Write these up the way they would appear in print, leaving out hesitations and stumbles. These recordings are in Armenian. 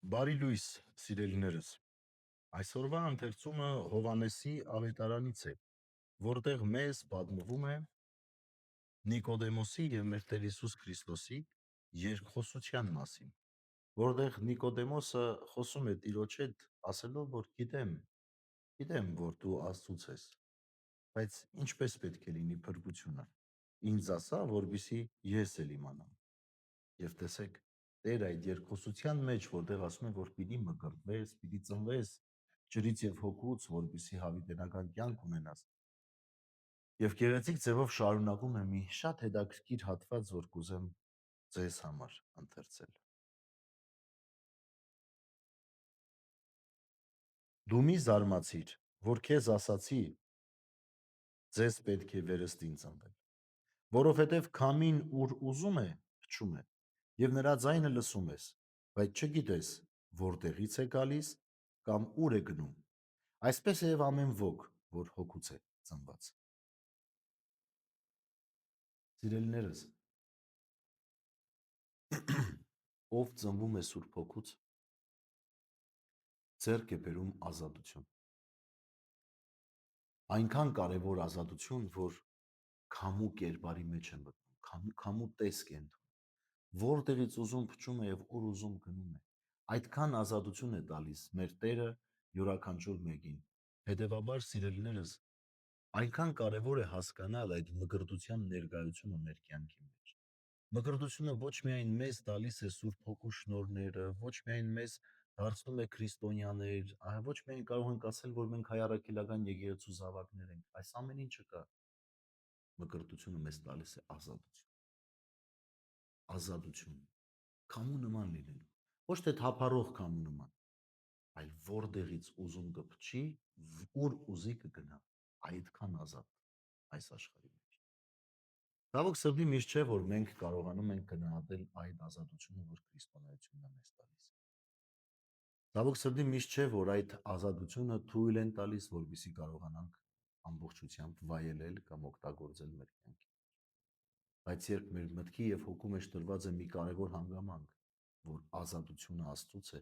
Բարի լույս, սիրելիներս։ Այսօրվա ընթերցումը Հովանեսի ավետարանից է, որտեղ մեզ պատմվում է Նիկոդեմոսի եւ մեր Տեր Հիսուս Քրիստոսի երկխոսության մասին, որտեղ Նիկոդեմոսը խոսում է Տիրոջ հետ, ասելով, որ գիտեմ, որ դու Աստծուց ես, բայց ինչպես պետք է լինի փրկությունը։ Ինձ ասա, որպեսզի ես էլ իմանամ։ Եվ տեսեք, Տեր այդ երկխոսության մեջ, որտեղ ասում է, որ պիտի մկրտվես, պիտի ծնվես ջրից եւ հոգուց, որպեսզի հավիտենական կյանք ունենաս։ Եվ գեղեցիկ ձևով շարունակում է մի շատ հետաքրքիր հատված, որ կուզեմ ձեզ համար ընթերցել։ Դու մի զարմացիր, որ քեզ ասացի, ձեզ պետք է վերստին ծնվել, որովհետև քամին ուր ուզում է, փչում է, եւ նրա ձայնը լսում ես, բայց չգիտես որտեղից է գալիս կամ ուր է գնում։ Այսպես է եւ ամեն ոք, որ հոգուց է ծնված։ Սիրելիներս, ով ծնվում է Սուրբ Հոգուց, ձեռք է բերում ազատություն։ Այնքան կարևոր ազատություն, որ քամու կերպարի մեջ է մտնում, քամու տեսք է ընդունում։ Որտեղից ուզում փչում է եւ ուր ուզում գնում է։ Այդքան ազատություն է տալիս մեր Տերը յուրաքանչյուր մեկին։ Հետևաբար, սիրելիներս, այնքան կարևոր է հասկանալ այդ մկրտության ներկայությունը մեր կյանքի մեջ։ Մկրտությունը ոչ միայն մեզ տալիս է Սուրբ Հոգու շնորհները, ոչ միայն մեզ դարձնում է քրիստոնյաներ, ոչ միայն կարող ենք ասել, որ մենք հայ առաքելական եկեղեցու զավակներ ենք, այս ամեն ինչը կա։ Մկրտությունը մեզ տալիս է ազատություն։ Ազատություն։ Քամու նման լինելու։ Ոչ թե թափառող քամու նման, այլ որտեղից ուզում կփչի, ուր ուզի կգնա, այդքան ազատ այս աշխարհի մեջ։ Ցավոք սրտի միշտ չէ, որ մենք կարողանում ենք գնահատել այդ ազատությունը, որ քրիստոնեությունն է մեզ տալիս։ Ցավոք սրտի միշտ չէ, որ այդ ազատությունը թույլ են տալիս, որպեսզի կարողանանք ամբողջությամբ վայելել կամ օգտագործել մեր կյանքի։ Բայց երբ մեր մտքի եւ հոգու մեջ տրված է մի կարևոր հանգամանք, որ ազատությունը Աստծուց է,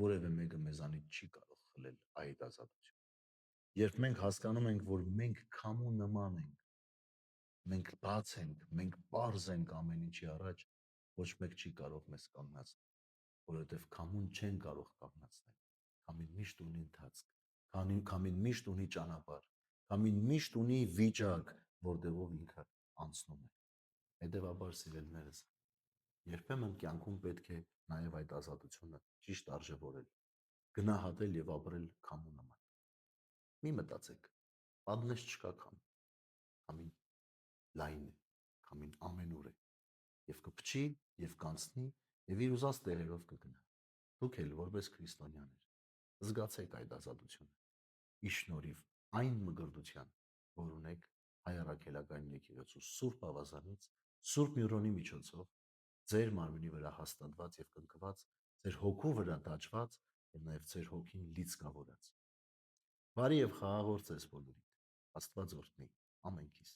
որևէ մեկը մեզանից չի կարող խլել այդ ազատությունը։ Երբ մենք հասկանում ենք, որ մենք քամու նման ենք, մենք բաց ենք, մենք պարզ ենք ամեն ինչի առաջ, ոչ մեկ չի կարող մեզ կանգնացնել, որովհետև քամուն չեն կարող կանգնացնել։ Քամին միշտ ունի ընթացք, քամին միշտ ունի ճանապարհ, քամին միշտ ունի վիճակ, որտեղով ինքը անցնում է։ Հետևաբար, սիրելիներս, երբեմն կյանքում պետք է նաև այդ ազատությունը ճիշտ արժևորել, գնահատել եւ ապրել քամու նման։ Մի մտածեք, պատնես չկա քամի, քամին լայն է, քամին ամենուր է, եւ կփչի, եւ կանցնի, եւ իր ուզած տեղերով կգնա։ Դուք էլ որպես քրիստոնյաներ զգացեք այդ ազատությունը, ի շնորհիվ այն մգրտության, որ ունեք հայ առաքելական եկեղեցու Սուրբ Ավազանից, Սուրբ Միրոնի միջոցով, ձեր մարմնի վրա հաստատված եւ կնքված, ձեր հոգու վրա տաճված եւ նաեւ ձեր հոգին լիցքավորած։ Բարի եւ խաղաղ օր ձեզ բոլորիդ։ Աստված օրհնի ամենքիս։